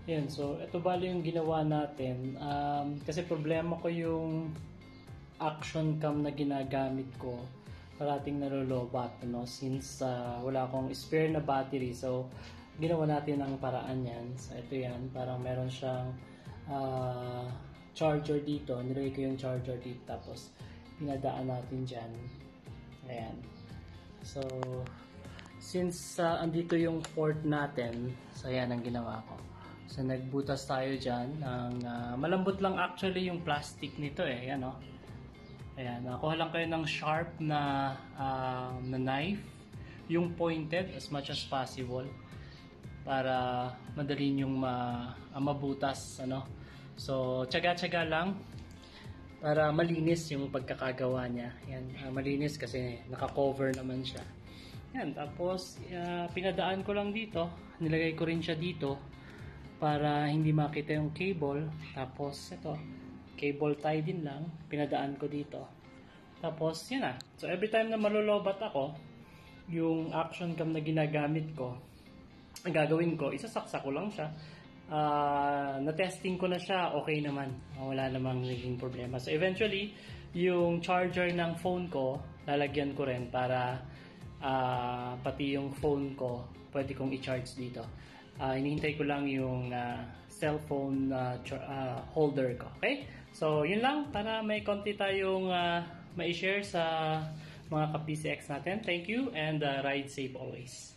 Yun, so ito bali yung ginawa natin. Kasi problema ko yung action cam na ginagamit ko. Parating nalolobat, since wala akong spare na battery. So, ginawa natin ang paraan yan. So, ito yan. Parang meron siyang charger dito. Nilagay ko yung charger dito. Tapos, pinadaan natin dyan. Ayan. So, since andito yung port natin, so ayan ang ginawa ko. So, nagbutas tayo dyan. Malambot lang actually yung plastic nito Ayan, Ayan, nakuha lang kayo ng sharp na knife. Yung pointed as much as possible. Para madali yung mabutas. So, tsaga-tsaga lang. Para malinis yung pagkakagawa niya. Ayan, malinis kasi naka-cover naman siya. Ayan, tapos pinadaan ko lang dito. Nilagay ko rin siya dito. Para hindi makita yung cable. Tapos ito, cable tie din lang. Pinadaan ko dito. Tapos yun na. So every time na malulobat ako, yung action cam na ginagamit ko, ang gagawin ko, isasaksak ko lang siya. Na-testing ko na siya, okay naman. Wala namang naging problema. So eventually, yung charger ng phone ko, lalagyan ko rin para pati yung phone ko, pwede kong i-charge dito. Hinihintay ko lang yung cellphone holder ko. Okay? So, yun lang para may konti tayong ma-share sa mga ka-PCX natin. Thank you and ride safe always.